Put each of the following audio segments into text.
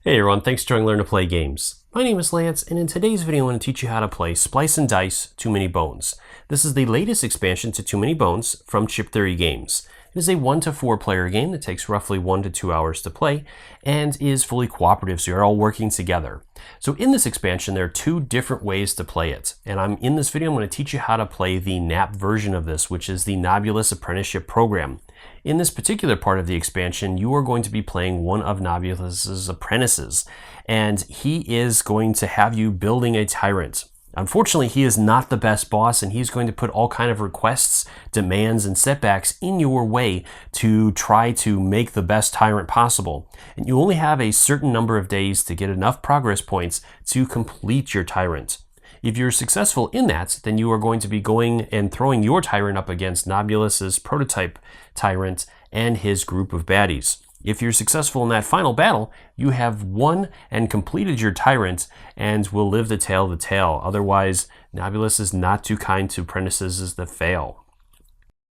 Hey everyone, thanks for joining Learn to Play Games. My name is Lance, and in today's video I want to teach you how to play Splice and Dice Too Many Bones. This is the latest expansion to Too Many Bones from Chip Theory Games. It is a 1 to 4 player game that takes roughly 1 to 2 hours to play and is fully cooperative, so you're all working together. So in this expansion there are 2 different ways to play it, and in this video I'm going to teach you how to play the NAP version of this, which is the Nobulous apprenticeship program. In this particular part of the expansion, you are going to be playing one of Nobulous's apprentices, and he is going to have you building a tyrant. Unfortunately, he is not the best boss, and he's going to put all kind of requests, demands, and setbacks in your way to try to make the best tyrant possible. And you only have a certain number of days to get enough progress points to complete your tyrant. If you're successful in that, then you are going to be going and throwing your tyrant up against Nobulous's prototype tyrant and his group of baddies. If you're successful in that final battle, you have won and completed your tyrant and will live to tell the tale. Otherwise, Nobulous is not too kind to apprentices that fail.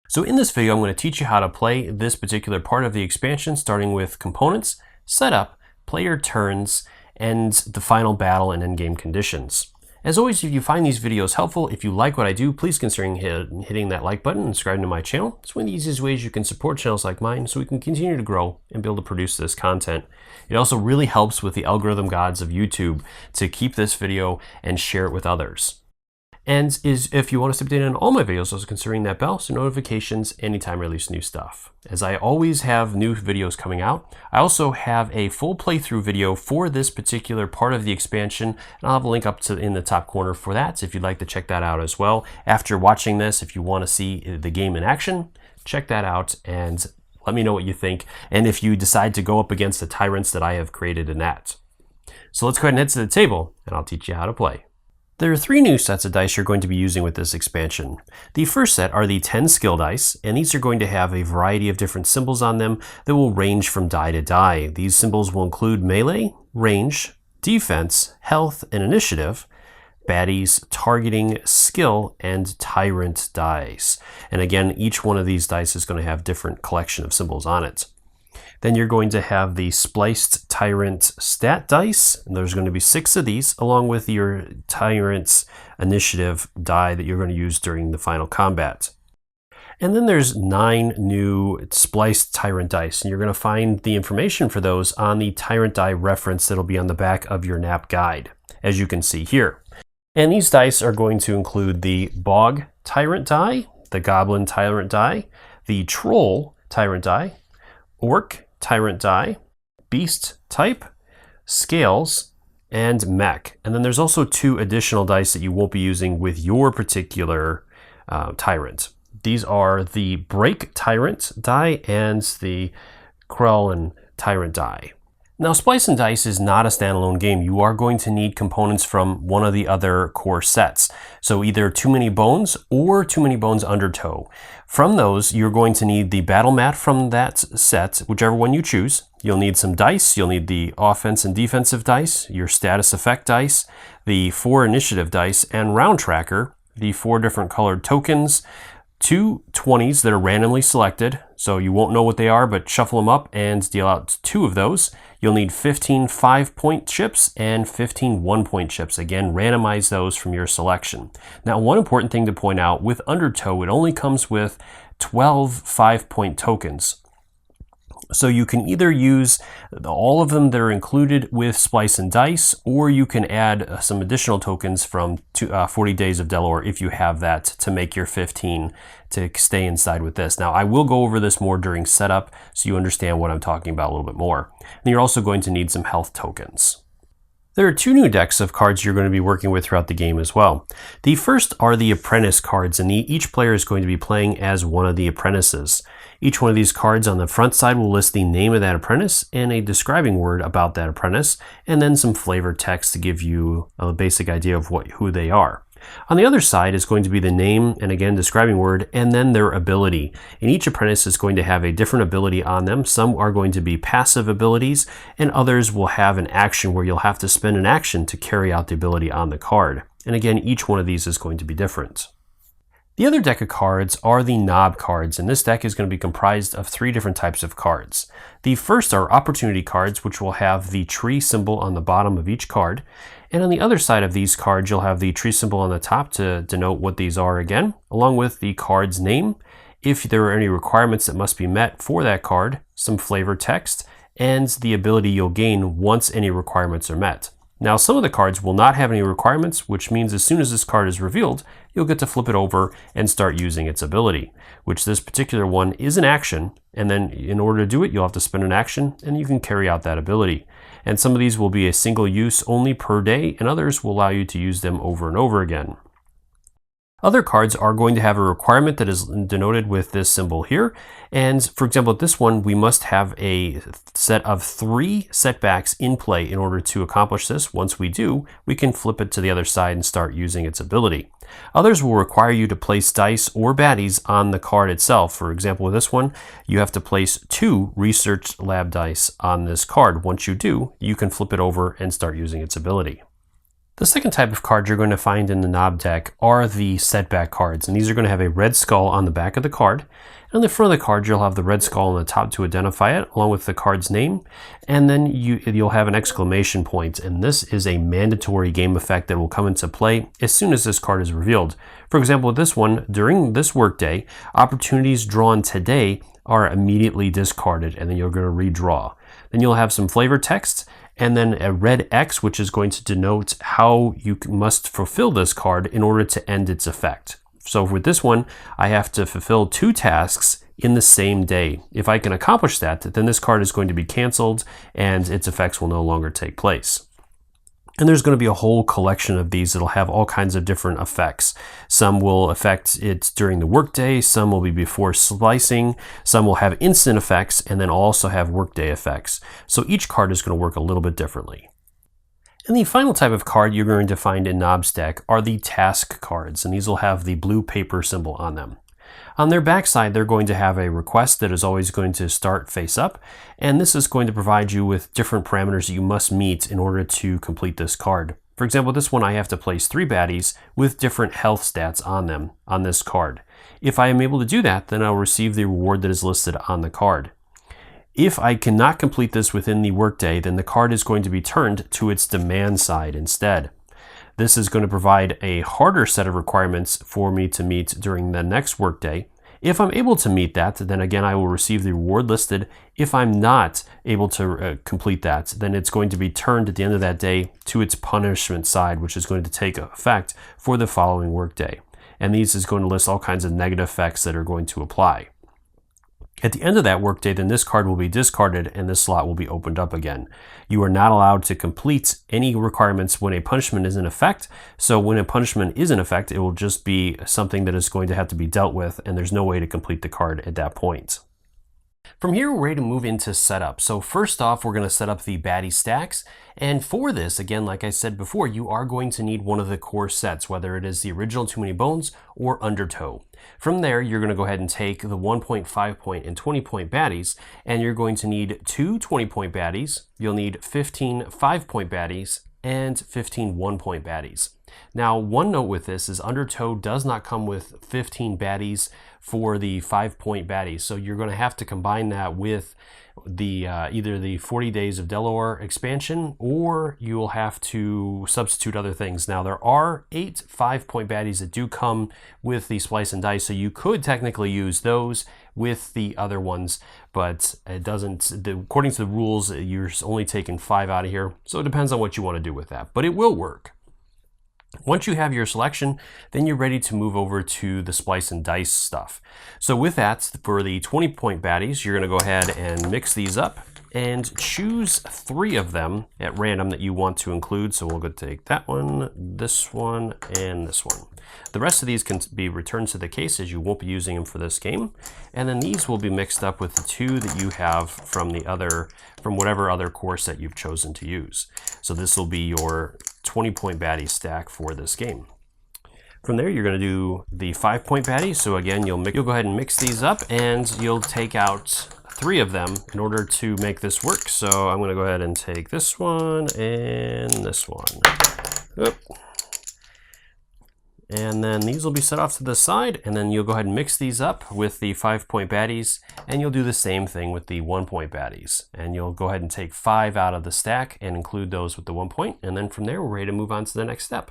So in this video, I'm going to teach you how to play this particular part of the expansion, starting with components, setup, player turns, and the final battle and endgame conditions. As always, if you find these videos helpful, if you like what I do, please consider hitting that like button and subscribing to my channel. It's one of the easiest ways you can support channels like mine so we can continue to grow and be able to produce this content. It also really helps with the algorithm gods of YouTube to keep this video and share it with others. And if you want to stay updated on all my videos, also considering that bell so notifications anytime I release new stuff. As I always have new videos coming out, I also have a full playthrough video for this particular part of the expansion, and I'll have a link up in the top corner for that if you'd like to check that out as well. After watching this, if you want to see the game in action, check that out and let me know what you think, and if you decide to go up against the tyrants that I have created in that. So let's go ahead and head to the table, and I'll teach you how to play. There are 3 new sets of dice you're going to be using with this expansion. The first set are the 10 skill dice, and these are going to have a variety of different symbols on them that will range from die to die. These symbols will include melee, range, defense, health, and initiative, baddies, targeting, skill, and tyrant dice. And again, each one of these dice is going to have different collection of symbols on it. Then you're going to have the spliced tyrant stat dice, and there's going to be 6 of these, along with your tyrant's initiative die that you're going to use during the final combat. And then there's 9 new spliced tyrant dice, and you're going to find the information for those on the tyrant die reference that'll be on the back of your NAP guide, as you can see here. And these dice are going to include the bog tyrant die, the goblin tyrant die, the troll tyrant die, orc tyrant die, beast type, scales, and mech. And then there's also 2 additional dice that you won't be using with your particular tyrant. These are the break tyrant die and the Carlson tyrant die. Now, Splice and Dice is not a standalone game. You are going to need components from one of the other core sets. So either Too Many Bones or Too Many Bones Undertow. From those, you're going to need the battle mat from that set, whichever one you choose. You'll need some dice. You'll need the offense and defensive dice, your status effect dice, the 4 initiative dice, and round tracker, the 4 different colored tokens, 2 20s that are randomly selected, so you won't know what they are, but shuffle them up and deal out 2 of those. You'll need 15 5-point chips and 15 1-point chips. Again, randomize those from your selection. Now, one important thing to point out, with Undertow, it only comes with 12 5-point tokens. So you can either use all of them that are included with Splice and Dice, or you can add some additional tokens from 40 Days of Daelore if you have that to make your 15 to stay inside with this. Now, I will go over this more during setup so you understand what I'm talking about a little bit more. And you're also going to need some health tokens. There are 2 new decks of cards you're going to be working with throughout the game as well. The first are the apprentice cards, and each player is going to be playing as one of the apprentices. Each one of these cards on the front side will list the name of that apprentice and a describing word about that apprentice, and then some flavor text to give you a basic idea of who they are. On the other side is going to be the name and again describing word and then their ability. And each apprentice is going to have a different ability on them. Some are going to be passive abilities and others will have an action where you'll have to spend an action to carry out the ability on the card. And again, each one of these is going to be different. The other deck of cards are the knob cards, and this deck is going to be comprised of 3 different types of cards. The first are opportunity cards, which will have the tree symbol on the bottom of each card. And on the other side of these cards, you'll have the tree symbol on the top to denote what these are again, along with the card's name, if there are any requirements that must be met for that card, some flavor text, and the ability you'll gain once any requirements are met. Now, some of the cards will not have any requirements, which means as soon as this card is revealed, you'll get to flip it over and start using its ability, which this particular one is an action, and then in order to do it, you'll have to spend an action, and you can carry out that ability. And some of these will be a single use only per day, and others will allow you to use them over and over again. Other cards are going to have a requirement that is denoted with this symbol here. And for example, this one, we must have a set of 3 setbacks in play in order to accomplish this. Once we do, we can flip it to the other side and start using its ability. Others will require you to place dice or baddies on the card itself. For example, with this one, you have to place 2 research lab dice on this card. Once you do, you can flip it over and start using its ability. The second type of card you're going to find in the knob deck are the setback cards, and these are going to have a red skull on the back of the card. And on the front of the card, you'll have the red skull on the top to identify it, along with the card's name, and then you'll have an exclamation point, and this is a mandatory game effect that will come into play as soon as this card is revealed. For example, with this one, during this workday, opportunities drawn today are immediately discarded, and then you're going to redraw. Then you'll have some flavor text, and then a red X, which is going to denote how you must fulfill this card in order to end its effect. So with this one, I have to fulfill 2 tasks in the same day. If I can accomplish that, then this card is going to be canceled and its effects will no longer take place. And there's going to be a whole collection of these that'll have all kinds of different effects. Some will affect it during the workday, some will be before splicing, some will have instant effects, and then also have workday effects. So each card is going to work a little bit differently. And the final type of card you're going to find in Knob's deck are the task cards, and these will have the blue paper symbol on them. On their backside, they're going to have a request that is always going to start face up, and this is going to provide you with different parameters that you must meet in order to complete this card. For example, this one I have to place 3 baddies with different health stats on them on this card. If I am able to do that, then I'll receive the reward that is listed on the card. If I cannot complete this within the workday, then the card is going to be turned to its demand side instead. This is going to provide a harder set of requirements for me to meet during the next workday. If I'm able to meet that, then again, I will receive the reward listed. If I'm not able to complete that, then it's going to be turned at the end of that day to its punishment side, which is going to take effect for the following workday. And these is going to list all kinds of negative effects that are going to apply. At the end of that workday, then this card will be discarded and this slot will be opened up again. You are not allowed to complete any requirements when a punishment is in effect. So when a punishment is in effect, it will just be something that is going to have to be dealt with, and there's no way to complete the card at that point. From here, we're ready to move into setup. So first off, we're going to set up the baddie stacks. And for this, again, like I said before, you are going to need one of the core sets, whether it is the original Too Many Bones or Undertow. From there, you're going to go ahead and take the 1.5 point and 20 point baddies, and you're going to need 2 20 point baddies. You'll need 15 5 point baddies and 15 1 point baddies. Now, one note with this is Undertow does not come with 15 baddies for the 5 point baddies. So you're going to have to combine that with the either the 40 Days of Daelore expansion, or you will have to substitute other things. Now, there are 8 5 point baddies that do come with the Splice and Dice, so you could technically use those with the other ones, but it doesn't, according to the rules, you're only taking 5 out of here. So it depends on what you want to do with that, but it will work. Once you have your selection, then you're ready to move over to the Splice and Dice stuff. So with that, for the 20 point baddies, you're going to go ahead and mix these up and choose 3 of them at random that you want to include. So we'll go take that one, and this one. The rest of these can be returned to the case, as you won't be using them for this game. And then these will be mixed up with the 2 that you have from whatever other core set you've chosen to use. So this will be your 20 point baddie stack for this game. From there, you're going to do the 5 point baddie. So again, you'll go ahead and mix these up, and you'll take out 3 of them in order to make this work. So I'm going to go ahead and take this one and this one. Oop. and then these will be set off to the side, and then you'll go ahead and mix these up with the 5-point baddies, and you'll do the same thing with the 1-point baddies. And you'll go ahead and take 5 out of the stack and include those with the 1 point, and then from there we're ready to move on to the next step.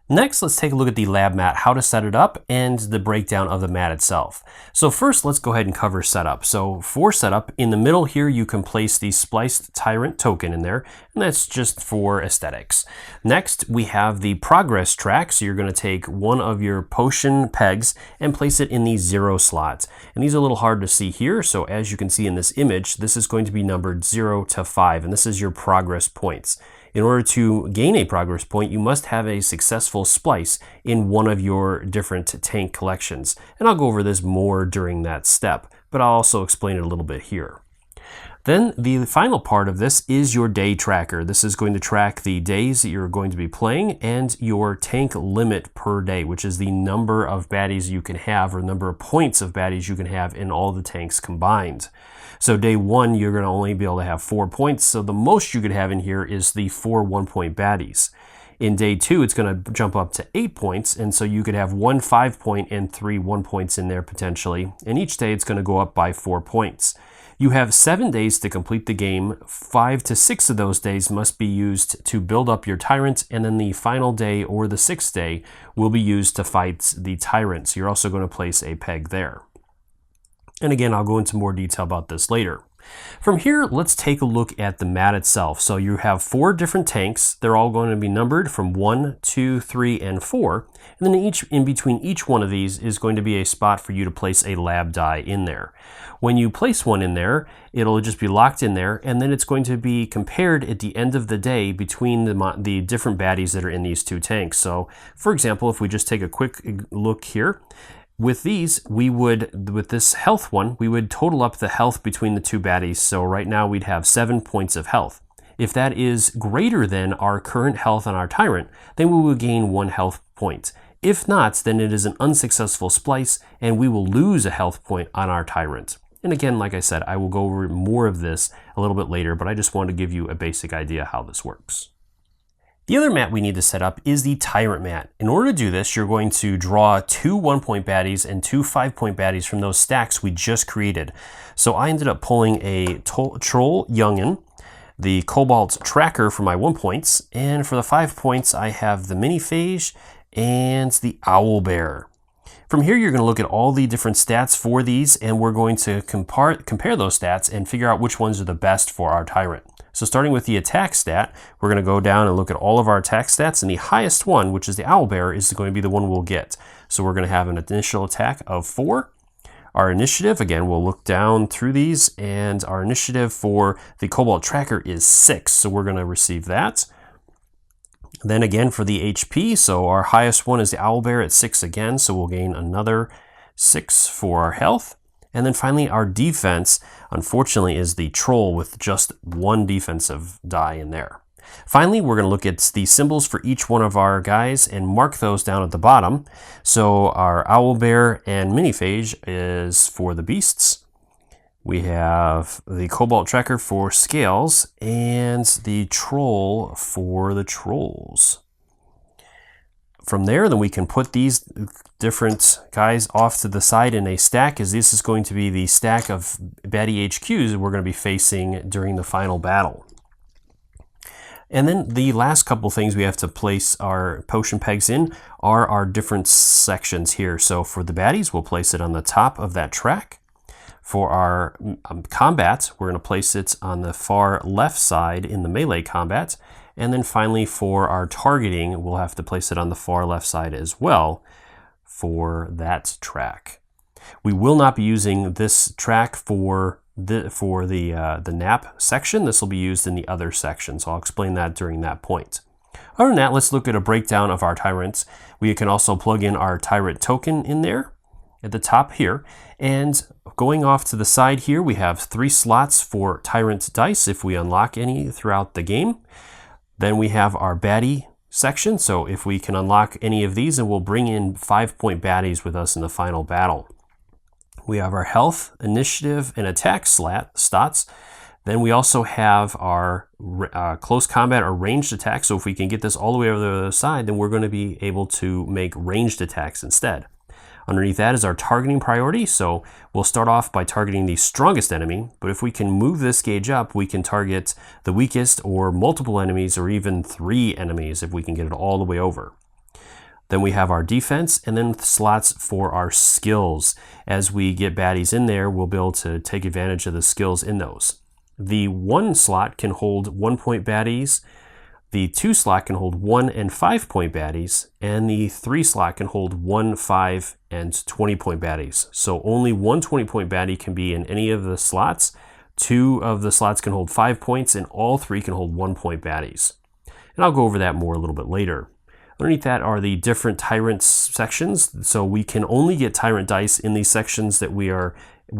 Next, let's take a look at the lab mat, how to set it up, and the breakdown of the mat itself. So first, let's go ahead and cover setup. So for setup, in the middle here, you can place the spliced Tyrant token in there, and that's just for aesthetics. Next, we have the progress track. So you're going to take one of your potion pegs and place it in the 0 slot. And these are a little hard to see here. So as you can see in this image, this is going to be numbered 0 to 5, and this is your progress points. In order to gain a progress point, you must have a successful splice in one of your different tank collections. And I'll go over this more during that step, but I'll also explain it a little bit here. Then the final part of this is your day tracker. This is going to track the days that you're going to be playing and your tank limit per day, which is the number of baddies you can have or number of points of baddies you can have in all the tanks combined. So day 1, you're going to only be able to have 4 points. So the most you could have in here is the 4 1-point baddies. In day 2, it's going to jump up to 8 points. And so you could have 1 5-point and 3 1-points in there potentially. And each day it's going to go up by 4 points. You have 7 days to complete the game. 5 to 6 of those days must be used to build up your Tyrant, and then the final day or the 6th day will be used to fight the Tyrant. So you're also going to place a peg there. And again, I'll go into more detail about this later. From here, let's take a look at the mat itself. So you have 4 different tanks. They're all going to be numbered from 1, 2, 3, and 4. And then in between each one of these is going to be a spot for you to place a lab die in there. When you place one in there, it'll just be locked in there, and then it's going to be compared at the end of the day between the different baddies that are in these 2 tanks. So, for example, if we just take a quick look here, with these, with this health one, we would total up the health between the 2 baddies. So right now we'd have 7 points of health. If that is greater than our current health on our Tyrant, then we will gain 1 health point. If not, then it is an unsuccessful splice, and we will lose a health point on our Tyrant. And again, like I said, I will go over more of this a little bit later, but I just want to give you a basic idea how this works. The other mat we need to set up is the Tyrant mat. In order to do this, you're going to draw 2 1-point baddies and 2 5-point baddies from those stacks we just created. So I ended up pulling a Troll Youngin, the Cobalt Tracker for my 1 points, and for the 5 points I have the Miniphage and the Owlbear. From here, you're going to look at all the different stats for these, and we're going to compare those stats and figure out which ones are the best for our Tyrant. So starting with the attack stat, we're going to go down and look at all of our attack stats, and the highest one, which is the Owlbear, is going to be the one we'll get. So we're going to have an initial attack of 4. Our initiative, again, we'll look down through these, and our initiative for the Cobalt Tracker is 6, so we're going to receive that. Then again for the HP, so our highest one is the Owlbear at 6 again, so we'll gain another 6 for our health. And then finally our defense, unfortunately, is the Troll with just 1 defensive die in there. Finally, we're going to look at the symbols for each one of our guys and mark those down at the bottom. So our Owlbear and Miniphage is for the beasts. We have the Cobalt Tracker for scales and the Troll for the trolls. From there, then we can put these different guys off to the side in a stack, as this is going to be the stack of baddie HQs that we're going to be facing during the final battle. And then the last couple things we have to place our potion pegs in are our different sections here. So for the baddies, we'll place it on the top of that track. For our combat, we're going to place it on the far left side in the melee combat. And then finally for our targeting, we'll have to place it on the far left side as well for that track. We will not be using this track for the nap section. This will be used in the other section, so I'll explain that during that point. Other than that, let's look at a breakdown of our Tyrants. We can also plug in our Tyrant token in there at the top here, and going off to the side here, we have 3 slots for Tyrant dice if we unlock any throughout the game. Then we have our baddie section, so if we can unlock any of these, and we'll bring in 5-point baddies with us in the final battle. We have our health, initiative, and attack slots. Then we also have our close combat or ranged attack. So if we can get this all the way over the other side, then we're going to be able to make ranged attacks instead. Underneath that is our targeting priority. So we'll start off by targeting the strongest enemy, but if we can move this gauge up, we can target the weakest or multiple enemies or even 3 enemies if we can get it all the way over. Then we have our defense and then slots for our skills. As we get baddies in there, we'll be able to take advantage of the skills in those. The 1 slot can hold 1-point baddies. The 2 slot can hold 1 and 5-point baddies, and the 3 slot can hold 1, 5, and 20-point baddies. So only 1 20-point baddie can be in any of the slots. 2 of the slots can hold 5 points, and all 3 can hold 1-point baddies. And I'll go over that more a little bit later. Underneath that are the different Tyrant sections. So we can only get Tyrant dice in these sections that we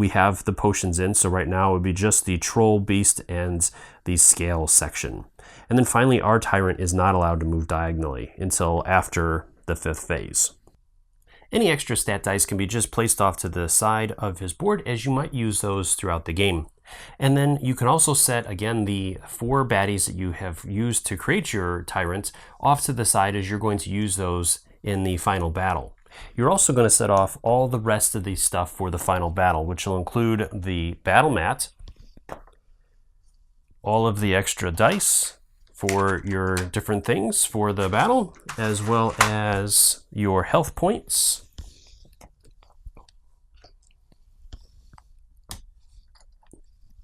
have the potions in. So right now it would be just the Troll, Beast, and the Scale section. And then finally, our Tyrant is not allowed to move diagonally until after the 5th phase. Any extra stat dice can be just placed off to the side of his board, as you might use those throughout the game. And then you can also set, again, the 4 baddies that you have used to create your Tyrant off to the side, as you're going to use those in the final battle. You're also going to set off all the rest of the stuff for the final battle, which will include the battle mat, all of the extra dice for your different things for the battle, as well as your health points,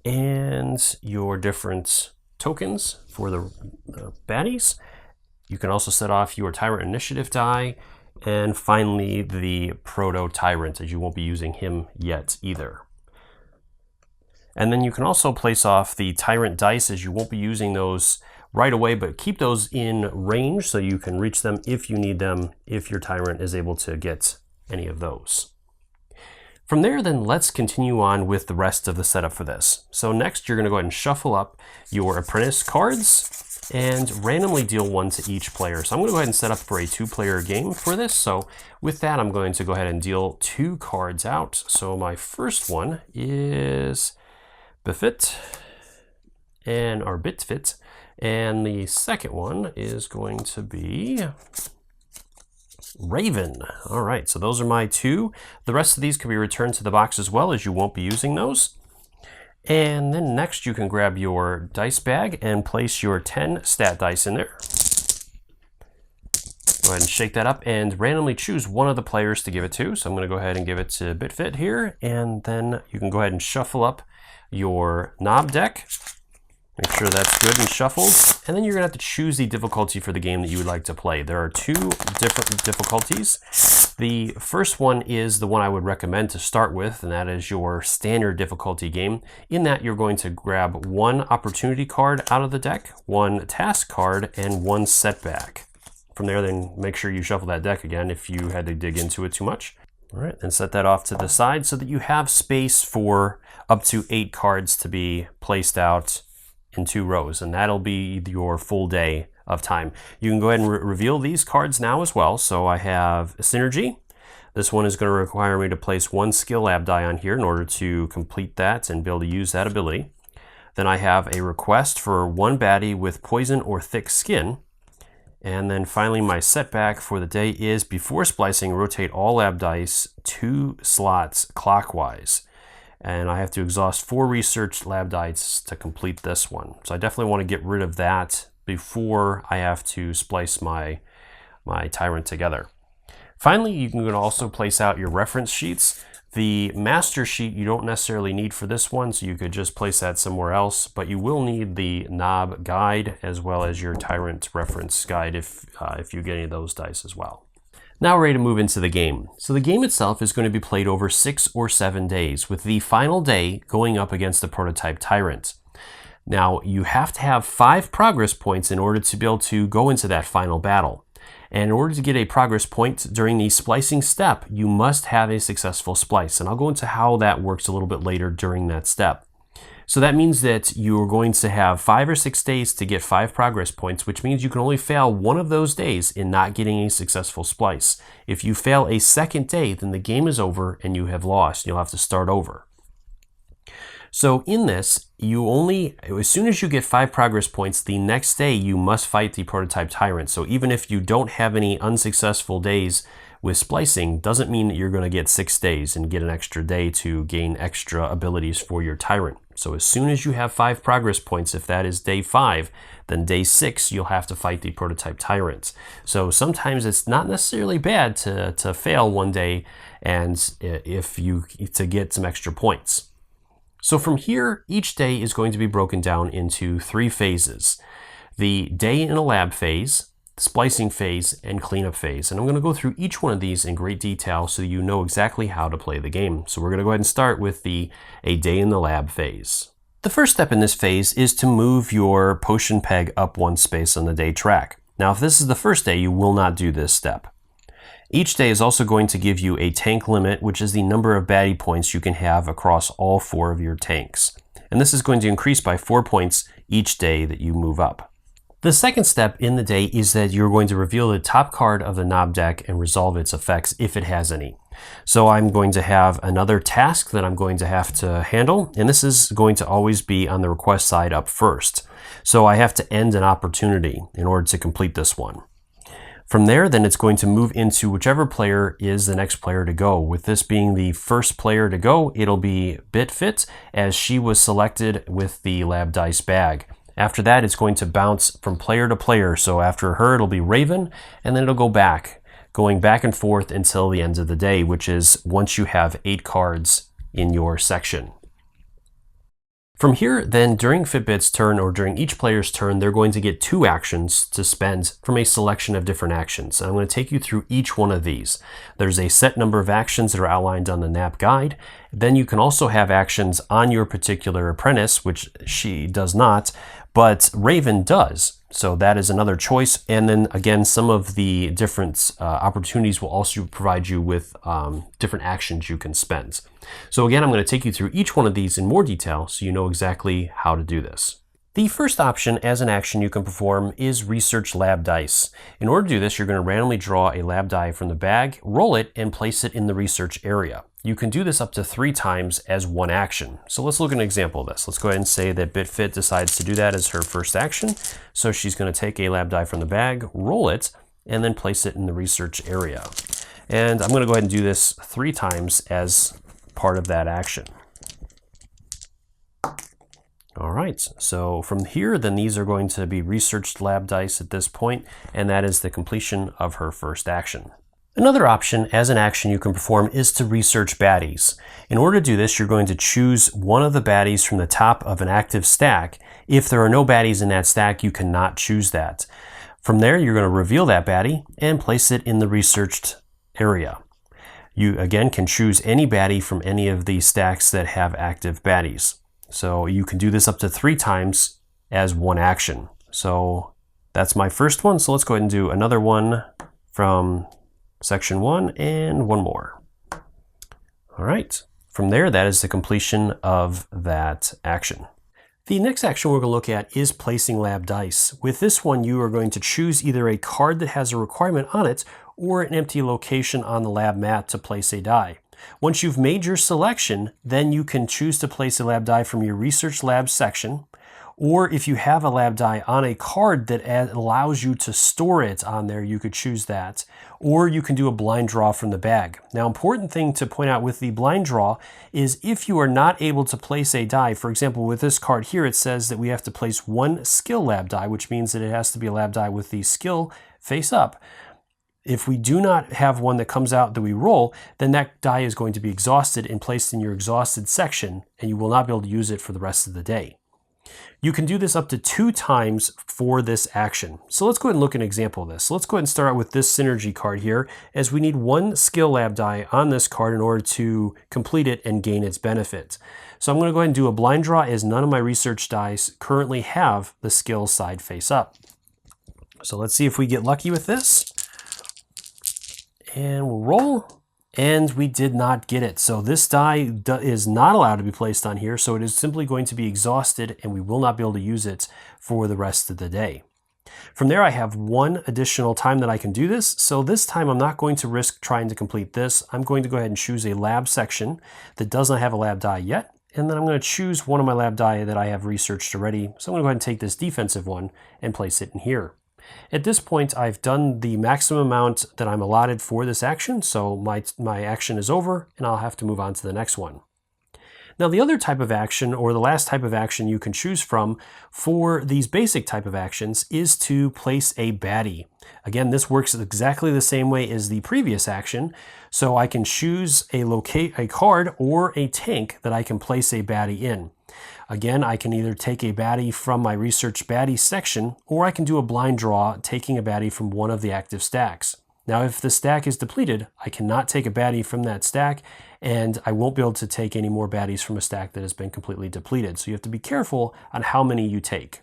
and your different tokens for the baddies. You can also set off your Tyrant Initiative die, and finally the Proto Tyrant, as you won't be using him yet either. And then you can also place off the Tyrant dice, as you won't be using those right away, but keep those in range so you can reach them if you need them, if your Tyrant is able to get any of those. From there, then let's continue on with the rest of the setup for this. So next, you're going to go ahead and shuffle up your apprentice cards and randomly deal 1 to each player. So I'm going to go ahead and set up for a 2-player game for this. So with that, I'm going to go ahead and deal 2 cards out. So my first one is Befit and our Bitfit. And the second one is going to be Raven. All right, so those are my 2. The rest of these can be returned to the box as well, as you won't be using those. And then next you can grab your dice bag and place your 10 stat dice in there. Go ahead and shake that up and randomly choose one of the players to give it to. So I'm going to go ahead and give it to Bitfit here. And then you can go ahead and shuffle up your knob deck. Make sure that's good and shuffled. And then you're going to have to choose the difficulty for the game that you would like to play. There are 2 different difficulties. The first one is the one I would recommend to start with, and that is your standard difficulty game. In that, you're going to grab 1 opportunity card out of the deck, 1 task card, and 1 setback. From there, then make sure you shuffle that deck again if you had to dig into it too much. All right, and set that off to the side so that you have space for up to 8 cards to be placed out in 2 rows, and that'll be your full day of time. You can go ahead and reveal these cards now as well. So I have Synergy. This one is going to require me to place 1 skill lab die on here in order to complete that and be able to use that ability. Then I have a request for 1 baddie with poison or thick skin. And then finally my setback for the day is, before splicing, rotate all lab dice 2 slots clockwise. And I have to exhaust 4 research lab dice to complete this one. So I definitely want to get rid of that before I have to splice my Tyrant together. Finally, you can also place out your reference sheets. The master sheet you don't necessarily need for this one, so you could just place that somewhere else, but you will need the knob guide as well as your Tyrant reference guide if you get any of those dice as well. Now we're ready to move into the game. So the game itself is going to be played over 6 or 7 days, with the final day going up against the prototype Tyrant. Now you have to have 5 progress points in order to be able to go into that final battle. And in order to get a progress point during the splicing step, you must have a successful splice. And I'll go into how that works a little bit later during that step. So that means that you're going to have 5 or 6 days to get 5 progress points, which means you can only fail one of those days in not getting a successful splice. If you fail a second day, then the game is over and you have lost. You'll have to start over. So in this, as soon as you get 5 progress points, the next day you must fight the prototype Tyrant. So even if you don't have any unsuccessful days with splicing, doesn't mean that you're going to get 6 days and get an extra day to gain extra abilities for your Tyrant. So as soon as you have 5 progress points, if that is day 5, then day 6 you'll have to fight the prototype Tyrant. So sometimes it's not necessarily bad to fail one day and to get some extra points. So from here, each day is going to be broken down into 3 phases: the day in a lab phase, splicing phase, and cleanup phase. And I'm going to go through each one of these in great detail so you know exactly how to play the game. So we're going to go ahead and start with a day in the lab phase. The first step in this phase is to move your potion peg up 1 space on the day track. Now, if this is the first day, you will not do this step. Each day is also going to give you a tank limit, which is the number of baddie points you can have across all 4 of your tanks. And this is going to increase by 4 points each day that you move up. The second step in the day is that you're going to reveal the top card of the knob deck and resolve its effects if it has any. So I'm going to have another task that I'm going to have to handle, and this is going to always be on the request side up first. So I have to end an opportunity in order to complete this one. From there, then it's going to move into whichever player is the next player to go. With this being the first player to go, it'll be Bitfit, as she was selected with the lab dice bag. After that, it's going to bounce from player to player. So after her, it'll be Raven, and then it'll go back, going back and forth until the end of the day, which is once you have 8 cards in your section. From here, then, during Fitbit's turn or during each player's turn, they're going to get 2 actions to spend from a selection of different actions. And I'm going to take you through each one of these. There's a set number of actions that are outlined on the NAP guide. Then you can also have actions on your particular apprentice, which she does not, but Raven does. So that is another choice. And then again, some of the different opportunities will also provide you with different actions you can spend. So again, I'm going to take you through each one of these in more detail so you know exactly how to do this. The first option as an action you can perform is Research Lab Dice. In order to do this, you're going to randomly draw a lab die from the bag, roll it, and place it in the research area. You can do this up to 3 times as one action. So let's look at an example of this. Let's go ahead and say that Bitfit decides to do that as her first action. So she's going to take a lab die from the bag, roll it, and then place it in the research area. And I'm going to go ahead and do this 3 times as part of that action. All right, so from here, then these are going to be researched lab dice at this point, and that is the completion of her first action. Another option as an action you can perform is to research baddies. In order to do this, you're going to choose one of the baddies from the top of an active stack. If there are no baddies in that stack, you cannot choose that. From there, you're going to reveal that baddie and place it in the researched area. You again can choose any baddie from any of these stacks that have active baddies. So you can do this up to 3 times as one action. So that's my first one. So let's go ahead and do another one from section 1 and one more. All right. From there, that is the completion of that action. The next action we're going to look at is placing lab dice. With this one, you are going to choose either a card that has a requirement on it or an empty location on the lab mat to place a die. Once you've made your selection, then you can choose to place a lab die from your research lab section, or if you have a lab die on a card that allows you to store it on there, you could choose that, or you can do a blind draw from the bag. Now, important thing to point out with the blind draw is if you are not able to place a die, for example, with this card here, it says that we have to place 1 skill lab die, which means that it has to be a lab die with the skill face up. If we do not have one that comes out that we roll, then that die is going to be exhausted and placed in your exhausted section, and you will not be able to use it for the rest of the day. You can do this up to 2 times for this action. So let's go ahead and look at an example of this. So let's go ahead and start out with this synergy card here, as we need 1 skill lab die on this card in order to complete it and gain its benefit. So I'm going to go ahead and do a blind draw, as none of my research dice currently have the skill side face up. So let's see if we get lucky with this. And we'll roll, and we did not get it. So this die is not allowed to be placed on here, so it is simply going to be exhausted, and we will not be able to use it for the rest of the day. From there, I have 1 additional time that I can do this. So this time, I'm not going to risk trying to complete this. I'm going to go ahead and choose a lab section that does not have a lab die yet, and then I'm going to choose one of my lab die that I have researched already. So I'm going to go ahead and take this defensive one and place it in here. At this point, I've done the maximum amount that I'm allotted for this action, so my action is over, and I'll have to move on to the next one. Now, the other type of action, or the last type of action you can choose from for these basic type of actions, is to place a baddie. Again, this works exactly the same way as the previous action, so I can choose a card or a tank that I can place a baddie in. Again, I can either take a baddie from my research baddie section, or I can do a blind draw, taking a baddie from one of the active stacks. Now, if the stack is depleted, I cannot take a baddie from that stack, and I won't be able to take any more baddies from a stack that has been completely depleted. So you have to be careful on how many you take.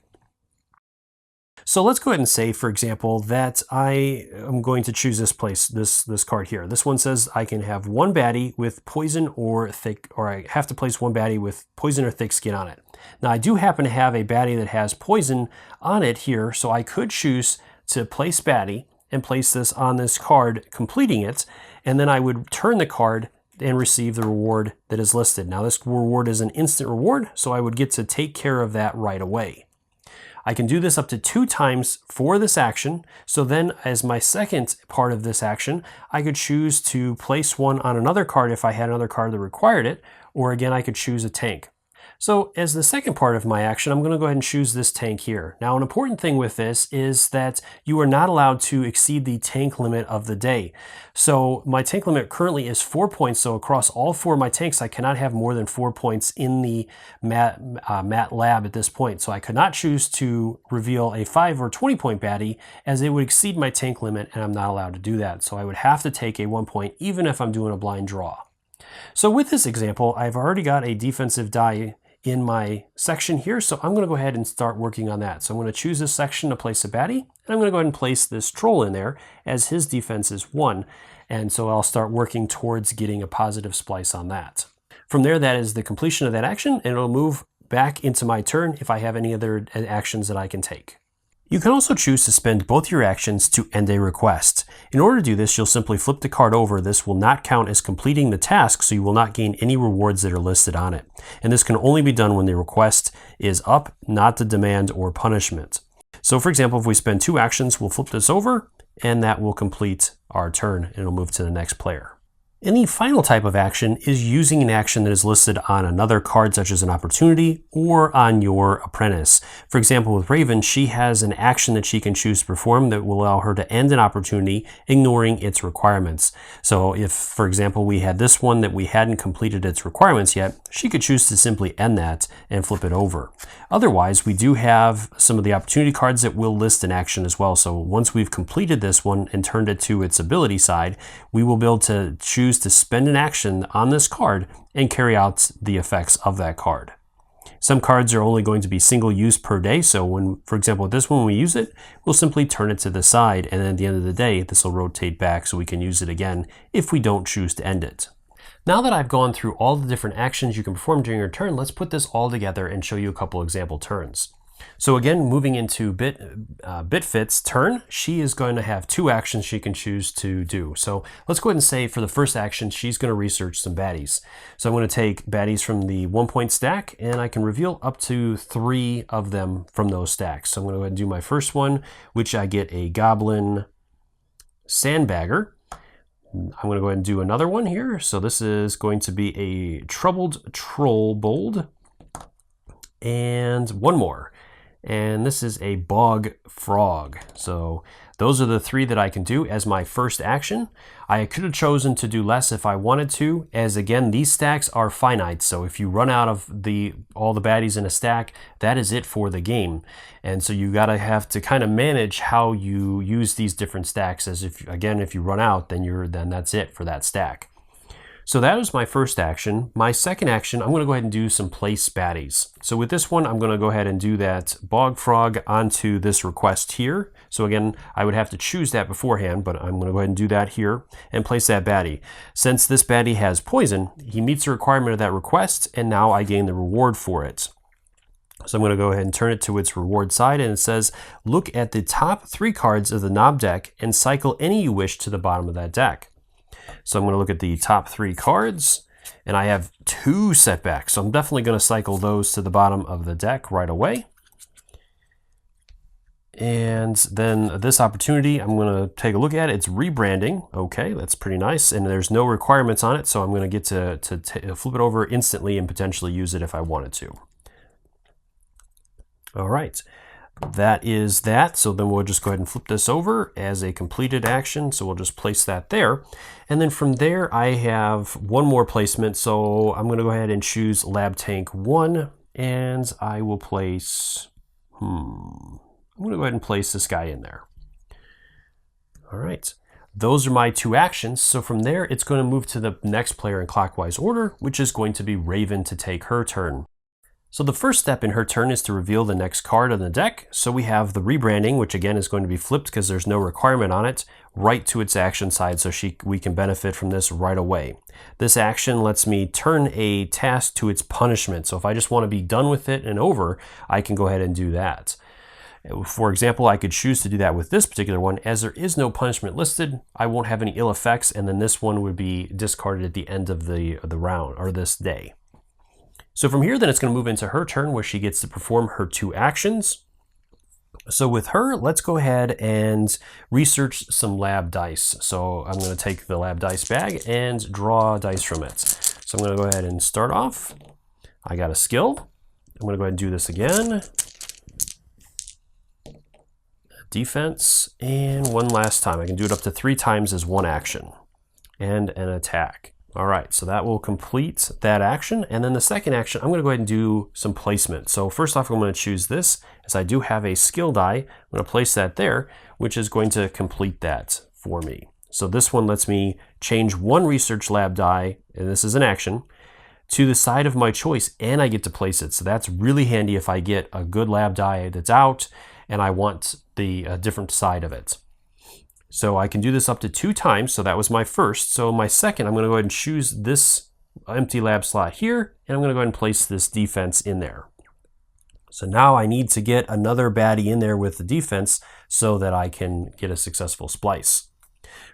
So let's go ahead and say, for example, that I am going to choose this card here. This one says I can have one baddie with poison or thick, or I have to place one baddie with poison or thick skin on it. Now, I do happen to have a baddie that has poison on it here, so I could choose to place baddie and place this on this card, completing it, and then I would turn the card and receive the reward that is listed. Now, this reward is an instant reward, so I would get to take care of that right away. I can do this up to 2 times for this action, so then as my second part of this action, I could choose to place one on another card if I had another card that required it, or again, I could choose a tank. So as the second part of my action, I'm going to go ahead and choose this tank here. Now, an important thing with this is that you are not allowed to exceed the tank limit of the day. So my tank limit currently is 4 points. So across all 4 of my tanks, I cannot have more than 4 points in the mat lab at this point. So I could not choose to reveal a 5 or 20 point baddie, as it would exceed my tank limit, and I'm not allowed to do that. So I would have to take a 1 point, even if I'm doing a blind draw. So with this example, I've already got a defensive die in my section here, so I'm going to go ahead and start working on that. So I'm going to choose this section to place a baddie, and I'm going to go ahead and place this troll in there, as his defense is 1, and so I'll start working towards getting a positive splice on that. From there, that is the completion of that action, and it'll move back into my turn if I have any other actions that I can take. You can also choose to spend both your actions to end a request. In order to do this, you'll simply flip the card over. This will not count as completing the task, so you will not gain any rewards that are listed on it. And this can only be done when the request is up, not the demand or punishment. So for example, if we spend 2 actions, we'll flip this over, and that will complete our turn, and it'll move to the next player. And the final type of action is using an action that is listed on another card, such as an opportunity, or on your apprentice. For example, with Raven, she has an action that she can choose to perform that will allow her to end an opportunity, ignoring its requirements. So if, for example, we had this one that we hadn't completed its requirements yet, she could choose to simply end that and flip it over. Otherwise, we do have some of the opportunity cards that will list an action as well. So once we've completed this one and turned it to its ability side, we will be able to choose to spend an action on this card and carry out the effects of that card. Some cards are only going to be single use per day, so when, for example, with this one, when we use it, we'll simply turn it to the side, and then at the end of the day, this will rotate back so we can use it again if we don't choose to end it. Now that I've gone through all the different actions you can perform during your turn, let's put this all together and show you a couple example turns. So again, moving into Bitfit's turn, she is going to have 2 actions she can choose to do. So let's go ahead and say for the first action, she's going to research some baddies. So I'm going to take baddies from the 1 point stack, and I can reveal up to 3 of them from those stacks. So I'm going to go ahead and do my first one, which I get a Goblin Sandbagger. I'm going to go ahead and do another one here. So this is going to be a Troubled Trollbold, and one more. And this is a Bog Frog. So those are the 3 that I can do as my first action. I could have chosen to do less if I wanted to, as again, these stacks are finite. So if you run out of all the baddies in a stack, that is it for the game. And so you gotta have to kind of manage how you use these different stacks, as if you run out, then that's it for that stack. So that was my first action. My second action, I'm going to go ahead and do some place baddies. So with this one, I'm going to go ahead and do that Bog Frog onto this request here. So again, I would have to choose that beforehand, but I'm going to go ahead and do that here and place that baddie. Since this baddie has poison, he meets the requirement of that request, and now I gain the reward for it. So I'm going to go ahead and turn it to its reward side, and it says, look at the top 3 cards of the knob deck and cycle any you wish to the bottom of that deck. So I'm going to look at the top 3 cards, And I have 2 setbacks, so I'm definitely going to cycle those to the bottom of the deck right away. And then this opportunity, I'm going to take a look at it. It's rebranding. Okay, that's pretty nice. And there's no requirements on it, so I'm going to get to flip it over instantly and potentially use it if I wanted to. All right, that is that. So then we'll just go ahead and flip this over as a completed action. So we'll just place that there. And then from there, I have one more placement. So I'm going to go ahead and choose Lab Tank 1, and I will place... I'm going to go ahead and place this guy in there. All right, those are my 2 actions. So from there, it's going to move to the next player in clockwise order, which is going to be Raven to take her turn. So the first step in her turn is to reveal the next card on the deck. So we have the rebranding, which again is going to be flipped because there's no requirement on it, right to its action side, so we can benefit from this right away. This action lets me turn a task to its punishment. So if I just want to be done with it and over, I can go ahead and do that. For example, I could choose to do that with this particular one. As there is no punishment listed, I won't have any ill effects, and then this one would be discarded at the end of the round, or this day. So from here, then it's going to move into her turn, where she gets to perform her 2 actions. So with her, let's go ahead and research some lab dice. So I'm going to take the lab dice bag and draw dice from it. So I'm going to go ahead and start off. I got a skill. I'm going to go ahead and do this again. Defense, and one last time. I can do it up to 3 times as 1 action, and an attack. All right, so that will complete that action. And then the second action, I'm going to go ahead and do some placement. So first off, I'm going to choose this, as I do have a skill die. I'm going to place that there, which is going to complete that for me. So this one lets me change 1 research lab die, and this is an action, to the side of my choice, and I get to place it. So that's really handy if I get a good lab die that's out and I want the different side of it. So I can do this up to 2 times. So that was my first. So my second, I'm going to go ahead and choose this empty lab slot here, and I'm going to go ahead and place this defense in there. So now I need to get another baddie in there with the defense so that I can get a successful splice.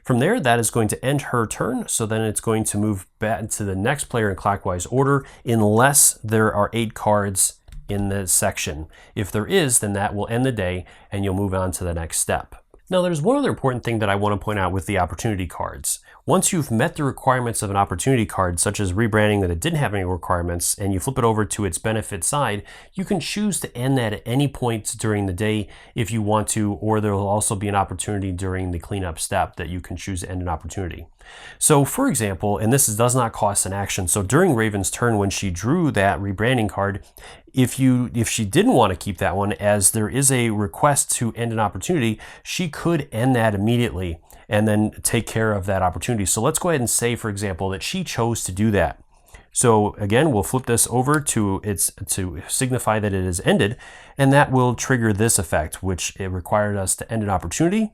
From there, that is going to end her turn, so then it's going to move back to the next player in clockwise order unless there are 8 cards in the section. If there is, then that will end the day and you'll move on to the next step. Now there's one other important thing that I want to point out with the opportunity cards. Once you've met the requirements of an opportunity card, such as rebranding that it didn't have any requirements, and you flip it over to its benefit side, you can choose to end that at any point during the day if you want to, or there will also be an opportunity during the cleanup step that you can choose to end an opportunity. So for example, and this does not cost an action, so during Raven's turn when she drew that rebranding card, if she didn't want to keep that one, as there is a request to end an opportunity, she could end that immediately and then take care of that opportunity. So let's go ahead and say, for example, that she chose to do that. So again, we'll flip this over to signify that it is ended, and that will trigger this effect, which it required us to end an opportunity.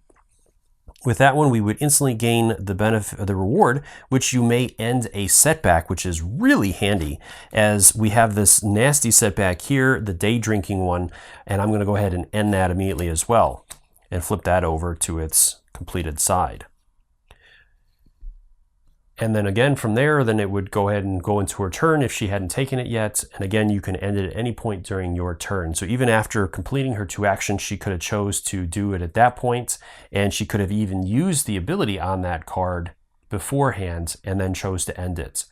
With that one, we would instantly gain the benefit of the reward, which you may end a setback, which is really handy, as we have this nasty setback here, the day drinking one, and I'm going to go ahead and end that immediately as well, and flip that over to its completed side. And then again from there, then it would go ahead and go into her turn if she hadn't taken it yet. And again, you can end it at any point during your turn. So even after completing her 2 actions, she could have chose to do it at that point, and she could have even used the ability on that card beforehand and then chose to end it.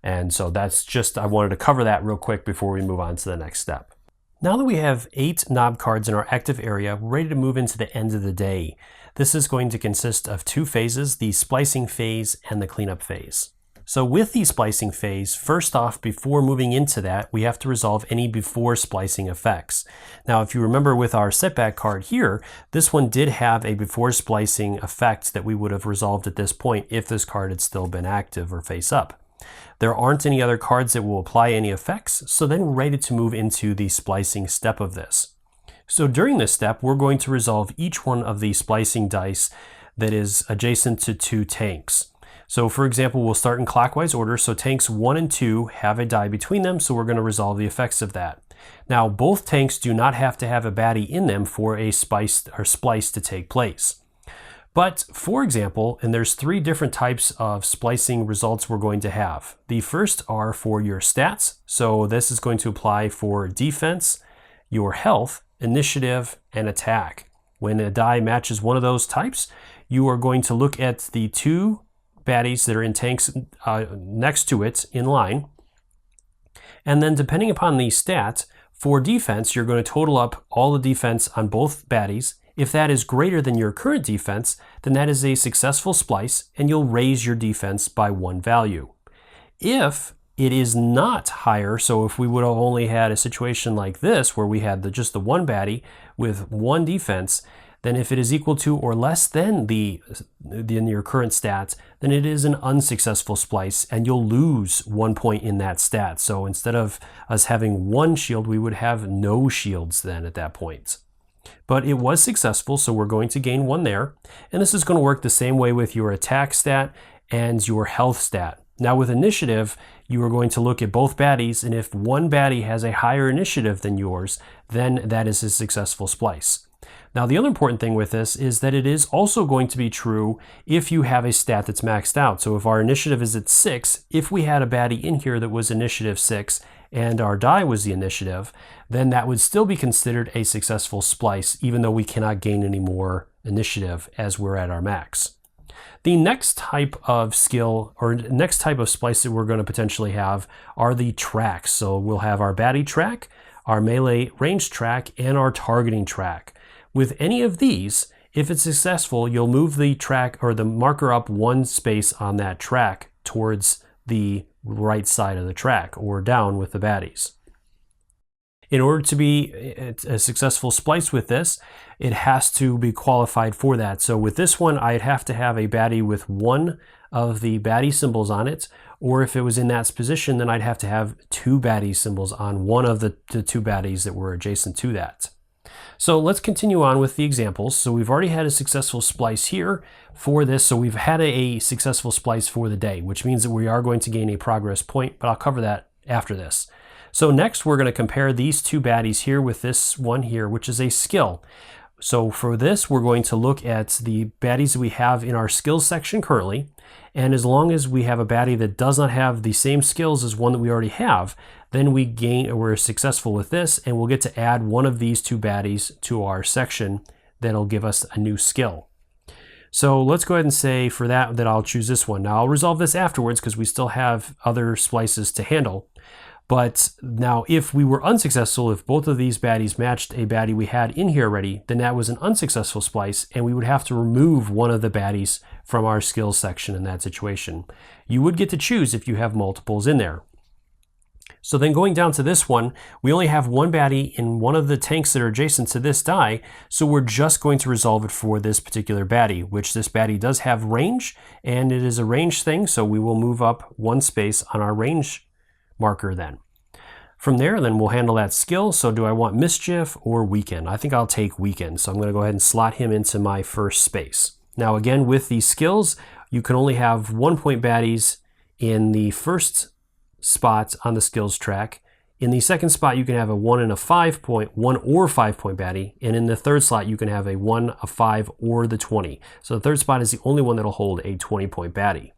And so that's just, I wanted to cover that real quick before we move on to the next step. Now that we have 8 knob cards in our active area, we're ready to move into the end of the day. This is going to consist of 2 phases, the splicing phase and the cleanup phase. So with the splicing phase, first off, before moving into that, we have to resolve any before splicing effects. Now, if you remember with our setback card here, this one did have a before splicing effect that we would have resolved at this point if this card had still been active or face up. There aren't any other cards that will apply any effects, so then we're ready to move into the splicing step of this. So during this step, we're going to resolve each one of the splicing dice that is adjacent to 2 tanks. So for example, we'll start in clockwise order, so tanks 1 and 2 have a die between them, so we're going to resolve the effects of that. Now, both tanks do not have to have a baddie in them for a splice to take place. But for example, and there's 3 different types of splicing results we're going to have. The first are for your stats. So this is going to apply for defense, your health, initiative, and attack. When a die matches one of those types, you are going to look at the 2 baddies that are in tanks next to it in line. And then depending upon the stat, for defense, you're going to total up all the defense on both baddies. If that is greater than your current defense, then that is a successful splice and you'll raise your defense by 1 value. If it is not higher, so if we would have only had a situation like this where we had just the 1 baddie with 1 defense, then if it is equal to or less than your current stat, then it is an unsuccessful splice and you'll lose 1 point in that stat. So instead of us having 1 shield, we would have no shields then at that point. But it was successful, so we're going to gain 1 there. And this is going to work the same way with your attack stat and your health stat. Now with initiative, you are going to look at both baddies, and if 1 baddie has a higher initiative than yours, then that is a successful splice. Now the other important thing with this is that it is also going to be true if you have a stat that's maxed out. So if our initiative is at 6, if we had a baddie in here that was initiative 6 and our die was the initiative, then that would still be considered a successful splice, even though we cannot gain any more initiative as we're at our max. The next type of skill, or next type of splice that we're going to potentially have, are the tracks. So we'll have our baddie track, our melee range track, and our targeting track. With any of these, if it's successful, you'll move the track or the marker up 1 space on that track towards the right side of the track or down with the baddies. In order to be a successful splice with this, it has to be qualified for that. So with this one, I'd have to have a baddie with 1 of the baddie symbols on it, or if it was in that position, then I'd have to have 2 baddie symbols on one of the 2 baddies that were adjacent to that. So let's continue on with the examples. So we've already had a successful splice here for this. So we've had a successful splice for the day, which means that we are going to gain a progress point, but I'll cover that after this. So next we're going to compare these 2 baddies here with this one here, which is a skill. So for this, we're going to look at the baddies that we have in our skills section currently. And as long as we have a baddie that does not have the same skills as one that we already have, then we're successful with this, and we'll get to add one of these 2 baddies to our section that'll give us a new skill. So let's go ahead and say for that I'll choose this one. Now I'll resolve this afterwards because we still have other splices to handle. But now if we were unsuccessful, if both of these baddies matched a baddie we had in here already, then that was an unsuccessful splice and we would have to remove one of the baddies from our skills section in that situation. You would get to choose if you have multiples in there. So then going down to this one, we only have 1 baddie in one of the tanks that are adjacent to this die, so we're just going to resolve it for this particular baddie, which this baddie does have range, and it is a range thing, so we will move up 1 space on our range marker then. From there, then we'll handle that skill. So do I want mischief or weaken? I think I'll take weaken, so I'm going to go ahead and slot him into my first space. Now again, with these skills, you can only have 1 point baddies in the first spot on the skills track. In the second spot, you can have a 1 and a 5 point, 1 or 5 point baddie. And in the third slot, you can have a 1, a 5, or the 20. So the third spot is the only one that'll hold a 20 point baddie.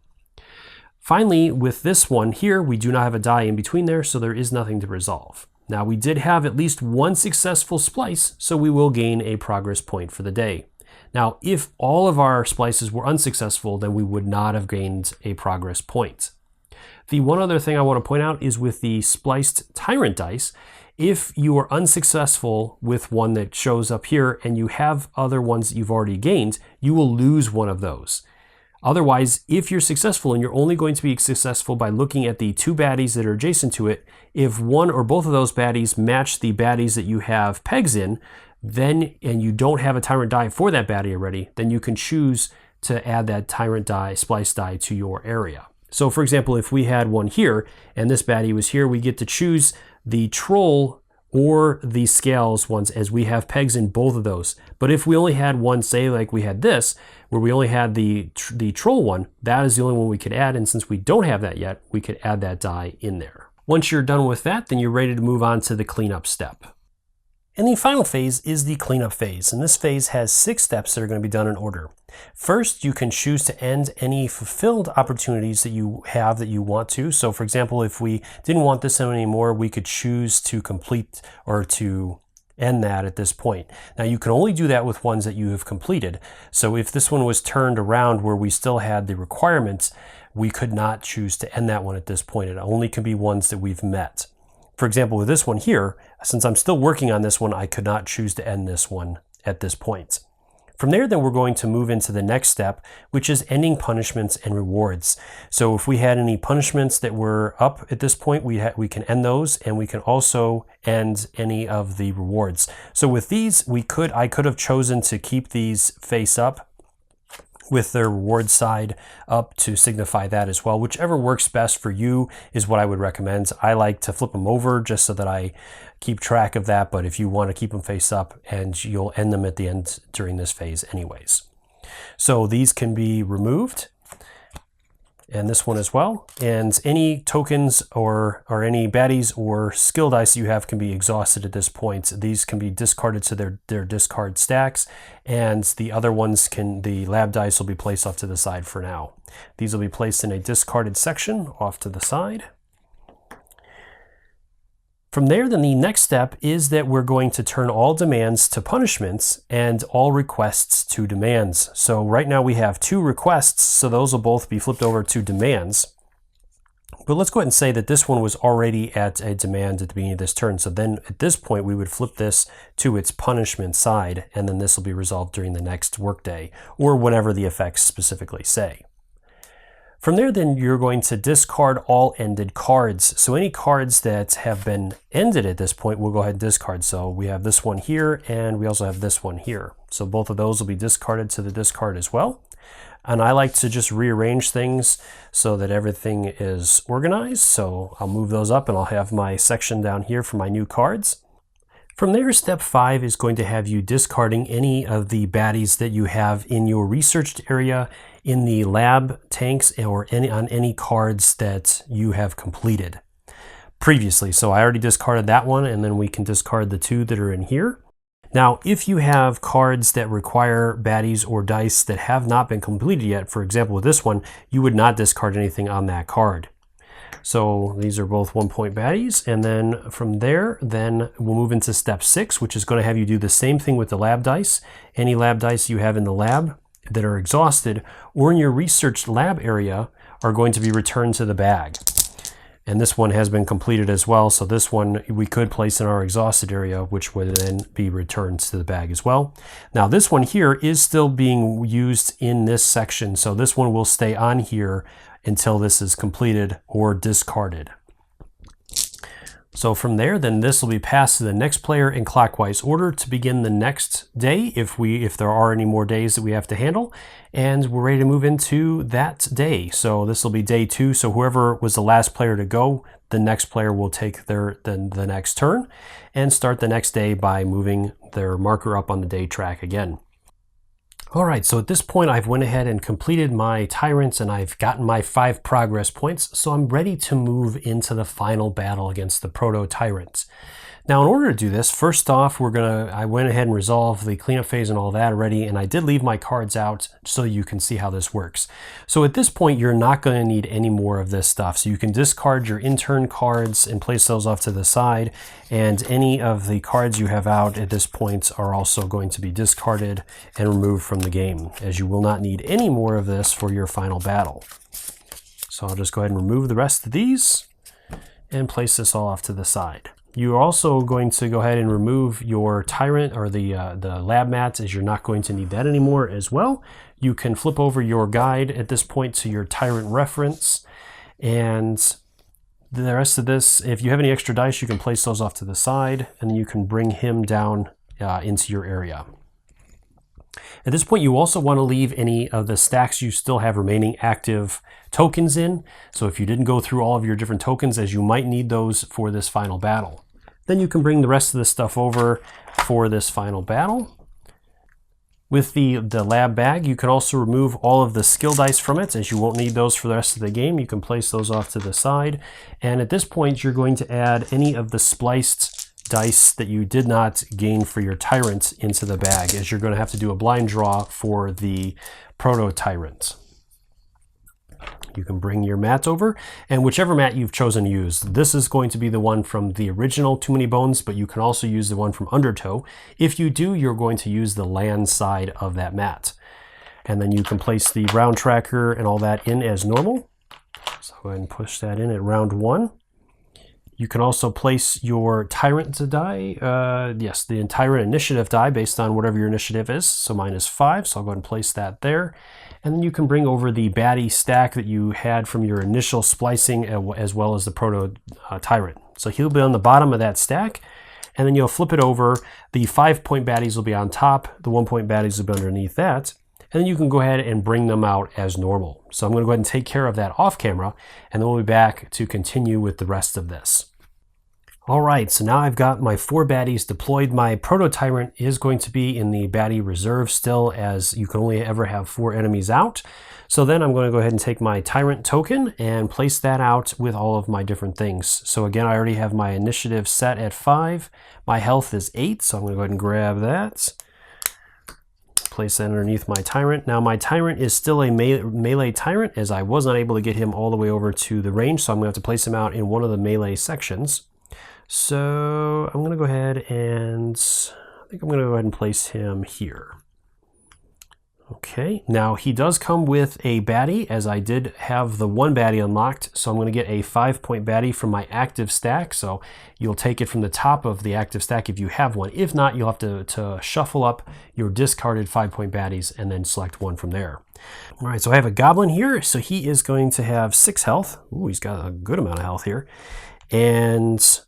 Finally, with this one here, we do not have a die in between there, so there is nothing to resolve. Now we did have at least 1 successful splice, so we will gain a progress point for the day. Now, if all of our splices were unsuccessful, then we would not have gained a progress point. The one other thing I want to point out is with the spliced Tyrant dice, if you are unsuccessful with one that shows up here and you have other ones that you've already gained, you will lose one of those. Otherwise, if you're successful, and you're only going to be successful by looking at the 2 baddies that are adjacent to it, if one or both of those baddies match the baddies that you have pegs in, then, and you don't have a Tyrant die for that baddie already, then you can choose to add that Tyrant die, splice die to your area. So for example, if we had one here, and this baddie was here, we get to choose the troll or the scales ones, as we have pegs in both of those. But if we only had one, say like we had this, where we only had the troll one, that is the only one we could add, and since we don't have that yet, we could add that die in there. Once you're done with that, then you're ready to move on to the cleanup step. And the final phase is the cleanup phase, and this phase has 6 steps that are going to be done in order. First, you can choose to end any fulfilled opportunities that you have that you want to. So for example, if we didn't want this anymore, we could choose to complete or to end that at this point. Now you can only do that with ones that you have completed. So if this one was turned around where we still had the requirements, we could not choose to end that one at this point. It only can be ones that we've met. For example, with this one here, since I'm still working on this one, I could not choose to end this one at this point. From there, then we're going to move into the next step, which is ending punishments and rewards. So if we had any punishments that were up at this point, we can end those, and we can also end any of the rewards. So with these, I could have chosen to keep these face up with their reward side up to signify that as well. Whichever works best for you is what I would recommend. I like to flip them over just so that I keep track of that, but if you want to keep them face up, and you'll end them at the end during this phase anyways. So these can be removed, and this one as well, and any tokens or any baddies or skill dice you have can be exhausted at this point. These can be discarded to their discard stacks, and the other ones the lab dice will be placed off to the side for now. These will be placed in a discarded section off to the side. From there, then the next step is that we're going to turn all demands to punishments and all requests to demands. So right now we have 2 requests, so those will both be flipped over to demands. But let's go ahead and say that this one was already at a demand at the beginning of this turn. So then at this point, we would flip this to its punishment side, and then this will be resolved during the next workday, or whatever the effects specifically say. From there, then you're going to discard all ended cards. So any cards that have been ended at this point, we'll go ahead and discard. So we have this one here, and we also have this one here. So both of those will be discarded to the discard as well. And I like to just rearrange things so that everything is organized. So I'll move those up, and I'll have my section down here for my new cards. From there, step 5 is going to have you discarding any of the baddies that you have in your researched area, in the lab tanks, or on any cards that you have completed previously. So I already discarded that one, and then we can discard the 2 that are in here. Now, if you have cards that require baddies or dice that have not been completed yet, for example with this one, you would not discard anything on that card. So these are both 1-point baddies, and then from there, then we'll move into step 6, which is going to have you do the same thing with the lab dice. Any lab dice you have in the lab that are exhausted or in your researched lab area are going to be returned to the bag. And this one has been completed as well, so this one we could place in our exhausted area, which would then be returned to the bag as well. Now this one here is still being used in this section, so this one will stay on here until this is completed or discarded. So from there, then this will be passed to the next player in clockwise order to begin the next day, if there are any more days that we have to handle, and we're ready to move into that day. So this will be day 2. So whoever was the last player to go, the next player will take the next turn and start the next day by moving their marker up on the day track again. All right, so at this point I've went ahead and completed my Tyrants, and I've gotten my 5 progress points, so I'm ready to move into the final battle against the Proto-Tyrants. Now, in order to do this, first off, I went ahead and resolved the cleanup phase and all that already, and I did leave my cards out so you can see how this works. So at this point, you're not going to need any more of this stuff. So you can discard your intern cards and place those off to the side, and any of the cards you have out at this point are also going to be discarded and removed from the game, as you will not need any more of this for your final battle. So I'll just go ahead and remove the rest of these and place this all off to the side. You're also going to go ahead and remove your Tyrant or the lab mats, as you're not going to need that anymore as well. You can flip over your guide at this point to your Tyrant reference, and the rest of this, if you have any extra dice, you can place those off to the side, and you can bring him down into your area. At this point, you also want to leave any of the stacks you still have remaining active tokens in. So if you didn't go through all of your different tokens, as you might need those for this final battle. Then you can bring the rest of this stuff over for this final battle. With the lab bag, you can also remove all of the skill dice from it, as you won't need those for the rest of the game. You can place those off to the side. And at this point, you're going to add any of the spliced dice that you did not gain for your Tyrant into the bag, as you're going to have to do a blind draw for the Proto Tyrant. You can bring your mat over, and whichever mat you've chosen to use. This is going to be the one from the original Too Many Bones, but you can also use the one from Undertow. If you do, you're going to use the land side of that mat. And then you can place the round tracker and all that in as normal. So go ahead and push that in at round 1. You can also place your Tyrant die, yes, the Tyrant initiative die based on whatever your initiative is. So mine is 5, so I'll go ahead and place that there. And then you can bring over the baddie stack that you had from your initial splicing, as well as the Proto Tyrant. So he'll be on the bottom of that stack, and then you'll flip it over. The 5-point baddies will be on top, the 1-point baddies will be underneath that, and then you can go ahead and bring them out as normal. So I'm going to go ahead and take care of that off camera, and then we'll be back to continue with the rest of this. Alright, so now I've got my 4 baddies deployed. My Proto Tyrant is going to be in the baddie reserve still, as you can only ever have 4 enemies out. So then I'm going to go ahead and take my Tyrant token and place that out with all of my different things. So again, I already have my initiative set at 5. My health is 8, so I'm going to go ahead and grab that. Place that underneath my Tyrant. Now my Tyrant is still a melee Tyrant, as I was not able to get him all the way over to the range, so I'm going to have to place him out in one of the melee sections. So I'm going to go ahead and I think I'm going to go ahead and place him here. Okay, now he does come with a baddie, as I did have the 1 baddie unlocked, so I'm going to get a 5-point baddie from my active stack. So you'll take it from the top of the active stack if you have one. If not, you'll have to shuffle up your discarded 5-point baddies and then select one from there. All right, so I have a goblin here, so he is going to have 6 health. Ooh, he's got a good amount of health here. And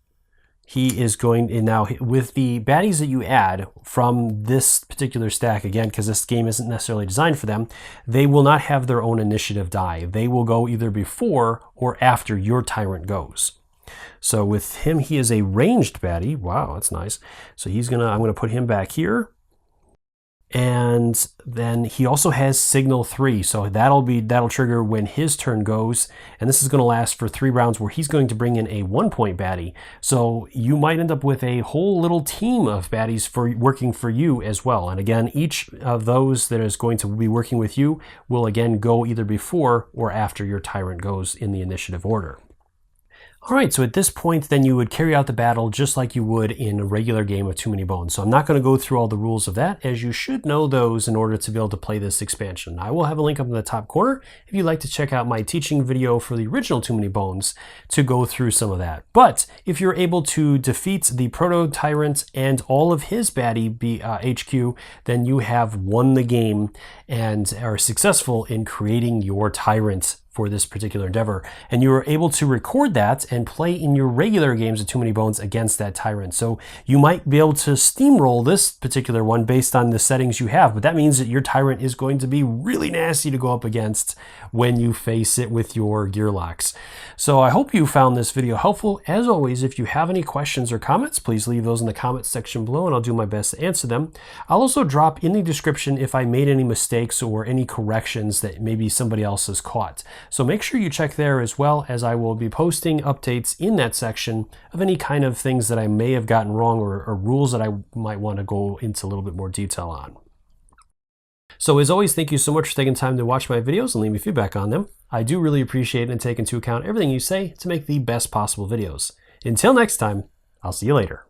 he is going in now with the baddies that you add from this particular stack, again, because this game isn't necessarily designed for them, they will not have their own initiative die. They will go either before or after your Tyrant goes. So with him, he is a ranged baddie. Wow, that's nice. So I'm gonna put him back here. And then he also has signal 3, so that'll trigger when his turn goes, and this is going to last for 3 rounds, where he's going to bring in a 1-point baddie. So you might end up with a whole little team of baddies working for you as well. And again, each of those that is going to be working with you will again go either before or after your Tyrant goes in the initiative order. Alright, so at this point then you would carry out the battle just like you would in a regular game of Too Many Bones. So I'm not going to go through all the rules of that, as you should know those in order to be able to play this expansion. I will have a link up in the top corner if you'd like to check out my teaching video for the original Too Many Bones to go through some of that. But if you're able to defeat the Proto Tyrant and all of his baddie HQ, then you have won the game and are successful in creating your Tyrant for this particular endeavor, and you are able to record that and play in your regular games of Too Many Bones against that Tyrant. So you might be able to steamroll this particular one based on the settings you have, but that means that your Tyrant is going to be really nasty to go up against when you face it with your gear locks. So I hope you found this video helpful. As always, if you have any questions or comments, please leave those in the comments section below and I'll do my best to answer them. I'll also drop in the description if I made any mistakes or any corrections that maybe somebody else has caught. So make sure you check there, as well as I will be posting updates in that section of any kind of things that I may have gotten wrong, or rules that I might want to go into a little bit more detail on. So as always, thank you so much for taking time to watch my videos and leave me feedback on them. I do really appreciate it and take into account everything you say to make the best possible videos. Until next time, I'll see you later.